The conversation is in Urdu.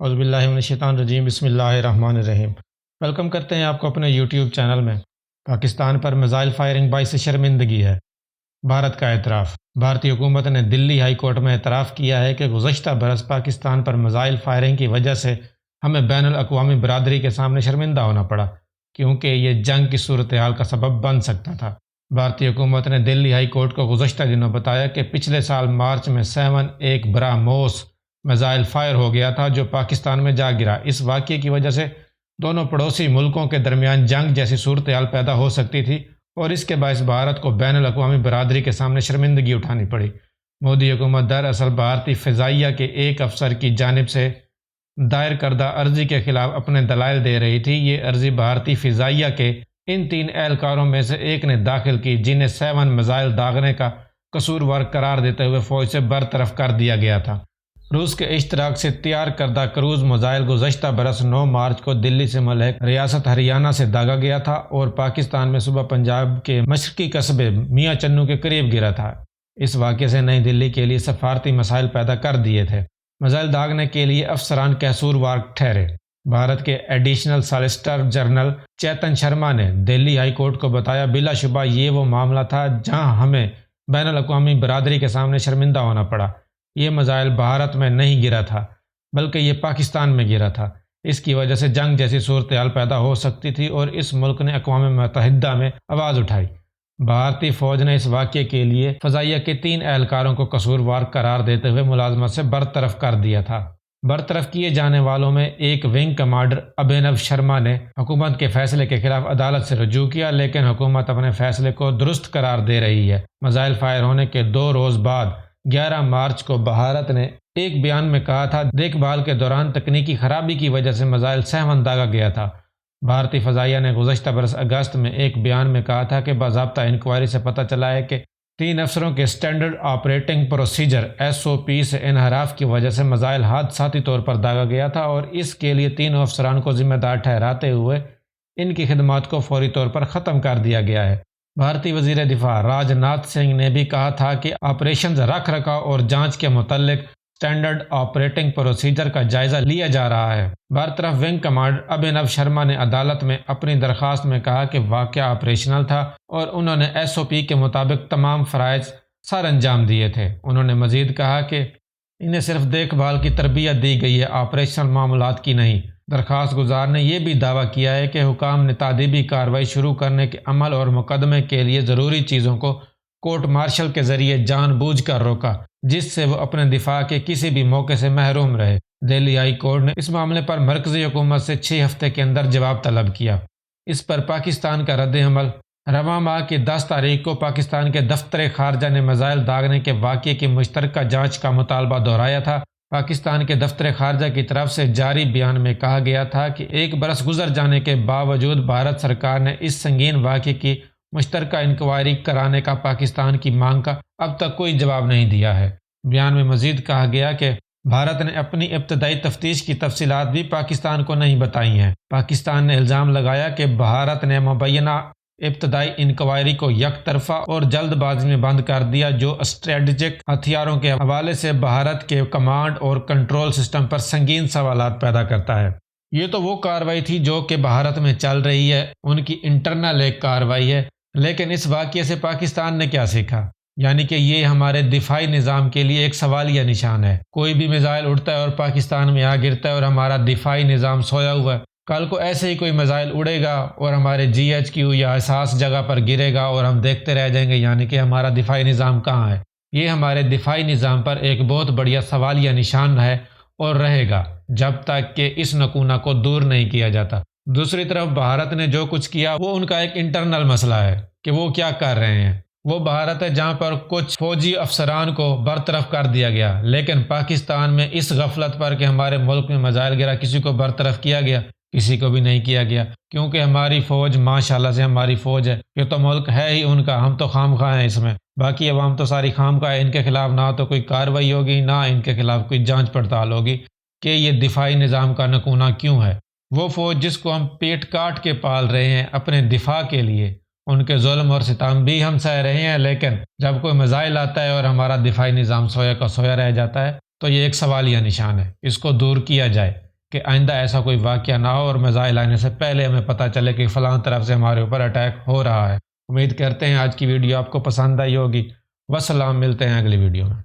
اعوذ باللہ من الشیطان الرجیم، بسم اللہ الرحمن الرحیم۔ ویلکم کرتے ہیں آپ کو اپنے یوٹیوب چینل میں۔ پاکستان پر میزائل فائرنگ باعث شرمندگی ہے، بھارت کا اعتراف۔ بھارتی حکومت نے دلی ہائی کورٹ میں اعتراف کیا ہے کہ گزشتہ برس پاکستان پر میزائل فائرنگ کی وجہ سے ہمیں بین الاقوامی برادری کے سامنے شرمندہ ہونا پڑا، کیونکہ یہ جنگ کی صورتحال کا سبب بن سکتا تھا۔ بھارتی حکومت نے دلی ہائی کورٹ کو گزشتہ دنوں بتایا کہ پچھلے سال مارچ میں 7 براموس میزائل فائر ہو گیا تھا جو پاکستان میں جا گرا۔ اس واقعے کی وجہ سے دونوں پڑوسی ملکوں کے درمیان جنگ جیسی صورتحال پیدا ہو سکتی تھی اور اس کے باعث بھارت کو بین الاقوامی برادری کے سامنے شرمندگی اٹھانی پڑی۔ مودی حکومت دراصل بھارتی فضائیہ کے ایک افسر کی جانب سے دائر کردہ عرضی کے خلاف اپنے دلائل دے رہی تھی۔ یہ عرضی بھارتی فضائیہ کے ان 3 اہلکاروں میں سے ایک نے داخل کی، جنہیں 7 میزائل داغنے کا قصوروار قرار دیتے ہوئے فوج سے برطرف کر دیا گیا تھا۔ روس کے اشتراک سے تیار کردہ کروز میزائل گزشتہ برس 9 مارچ کو دلی سے ملحق ریاست ہریانہ سے داغا گیا تھا اور پاکستان میں صوبہ پنجاب کے مشرقی قصبے میاں چنو کے قریب گرا تھا۔ اس واقعے سے نئی دلی کے لیے سفارتی مسائل پیدا کر دیے تھے۔ میزائل داغنے کے لیے افسران قصوروار ٹھہرے۔ بھارت کے additional solicitor general Chetan Sharma نے دلی ہائی کورٹ کو بتایا، بلا شبہ یہ وہ معاملہ تھا جہاں ہمیں بین الاقوامی برادری کے سامنے شرمندہ ہونا پڑا۔ یہ میزائل بھارت میں نہیں گرا تھا بلکہ یہ پاکستان میں گرا تھا۔ اس کی وجہ سے جنگ جیسی صورتحال پیدا ہو سکتی تھی اور اس ملک نے اقوام متحدہ میں آواز اٹھائی۔ بھارتی فوج نے اس واقعے کے لیے فضائیہ کے 3 اہلکاروں کو قصوروار قرار دیتے ہوئے ملازمت سے برطرف کر دیا تھا۔ برطرف کیے جانے والوں میں ایک ونگ کمانڈر ابھینو شرما نے حکومت کے فیصلے کے خلاف عدالت سے رجوع کیا، لیکن حکومت اپنے فیصلے کو درست قرار دے رہی ہے۔ میزائل فائر ہونے کے 2 روز بعد 11 مارچ کو بھارت نے ایک بیان میں کہا تھا، دیکھ بھال کے دوران تکنیکی خرابی کی وجہ سے میزائل 7 داغا گیا تھا۔ بھارتی فضائیہ نے گزشتہ برس اگست میں ایک بیان میں کہا تھا کہ باضابطہ انکوائری سے پتہ چلا ہے کہ 3 افسروں کے اسٹینڈرڈ آپریٹنگ پروسیجر (SOP) سے انحراف کی وجہ سے میزائل حادثاتی طور پر داغا گیا تھا اور اس کے لیے 3 افسران کو ذمہ دار ٹھہراتے ہوئے ان کی خدمات کو فوری طور پر ختم کر دیا گیا ہے۔ بھارتی وزیر دفاع راج ناتھ سنگھ نے بھی کہا تھا کہ آپریشنز رکھ رکھاؤ اور جانچ کے متعلق اسٹینڈرڈ آپریٹنگ پروسیجر کا جائزہ لیا جا رہا ہے۔ برطرف ونگ کمانڈر ابھینو شرما نے عدالت میں اپنی درخواست میں کہا کہ واقعہ آپریشنل تھا اور انہوں نے SOP کے مطابق تمام فرائض سر انجام دیے تھے۔ انہوں نے مزید کہا کہ انہیں صرف دیکھ بھال کی تربیت دی گئی ہے، آپریشنل معاملات کی نہیں۔ درخواست گزار نے یہ بھی دعویٰ کیا ہے کہ حکام نے تعدیبی کارروائی شروع کرنے کے عمل اور مقدمے کے لیے ضروری چیزوں کو کورٹ مارشل کے ذریعے جان بوجھ کر روکا، جس سے وہ اپنے دفاع کے کسی بھی موقع سے محروم رہے۔ دلی ہائی کورٹ نے اس معاملے پر مرکزی حکومت سے 6 ہفتے کے اندر جواب طلب کیا۔ اس پر پاکستان کا رد عمل: رواں ماہ کی 10 تاریخ کو پاکستان کے دفتر خارجہ نے میزائل داغنے کے واقعے کی مشترکہ جانچ کا مطالبہ دہرایا تھا۔ پاکستان کے دفتر خارجہ کی طرف سے جاری بیان میں کہا گیا تھا کہ 1 برس گزر جانے کے باوجود بھارت سرکار نے اس سنگین واقعے کی مشترکہ انکوائری کرانے کا پاکستان کی مانگ کا اب تک کوئی جواب نہیں دیا ہے۔ بیان میں مزید کہا گیا کہ بھارت نے اپنی ابتدائی تفتیش کی تفصیلات بھی پاکستان کو نہیں بتائی ہیں۔ پاکستان نے الزام لگایا کہ بھارت نے مبینہ ابتدائی انکوائری کو یک طرفہ اور جلد بازی میں بند کر دیا، جو اسٹریٹجک ہتھیاروں کے حوالے سے بھارت کے کمانڈ اور کنٹرول سسٹم پر سنگین سوالات پیدا کرتا ہے۔ یہ تو وہ کارروائی تھی جو کہ بھارت میں چل رہی ہے، ان کی انٹرنل ایک کارروائی ہے، لیکن اس واقعے سے پاکستان نے کیا سیکھا؟ یعنی کہ یہ ہمارے دفاعی نظام کے لیے ایک سوالیہ نشان ہے۔ کوئی بھی میزائل اڑتا ہے اور پاکستان میں آ گرتا ہے اور ہمارا دفاعی نظام سویا ہوا ہے۔ کل کو ایسے ہی کوئی میزائل اڑے گا اور ہمارے GHQ یا حساس جگہ پر گرے گا اور ہم دیکھتے رہ جائیں گے، یعنی کہ ہمارا دفاعی نظام کہاں ہے؟ یہ ہمارے دفاعی نظام پر ایک بہت بڑیا سوالیہ نشان ہے اور رہے گا جب تک کہ اس نکونہ کو دور نہیں کیا جاتا۔ دوسری طرف بھارت نے جو کچھ کیا وہ ان کا ایک انٹرنل مسئلہ ہے کہ وہ کیا کر رہے ہیں۔ وہ بھارت ہے جہاں پر کچھ فوجی افسران کو برطرف کر دیا گیا، لیکن پاکستان میں اس غفلت پر کہ ہمارے ملک میں میزائل گرا کسی کو برطرف کیا گیا؟ کسی کو بھی نہیں کیا گیا، کیونکہ ہماری فوج ماشاءاللہ سے ہماری فوج ہے، یہ تو ملک ہے ہی ان کا، ہم تو خام خواہ ہیں اس میں، باقی عوام تو ساری خام خواہ ہے۔ ان کے خلاف نہ تو کوئی کارروائی ہوگی، نہ ان کے خلاف کوئی جانچ پڑتال ہوگی کہ یہ دفاعی نظام کا نکونہ کیوں ہے۔ وہ فوج جس کو ہم پیٹ کاٹ کے پال رہے ہیں اپنے دفاع کے لیے، ان کے ظلم اور ستم بھی ہم سہ رہے ہیں، لیکن جب کوئی میزائل آتا ہے اور ہمارا دفاعی نظام سویا کا سویا رہ جاتا ہے تو یہ ایک سوالیہ نشان ہے، اس کو دور کیا جائے۔ کہ آئندہ ایسا کوئی واقعہ نہ ہو اور میزائل آنے سے پہلے ہمیں پتہ چلے کہ فلاں طرف سے ہمارے اوپر اٹیک ہو رہا ہے۔ امید کرتے ہیں آج کی ویڈیو آپ کو پسند آئی ہوگی۔ والسلام، ملتے ہیں اگلی ویڈیو میں۔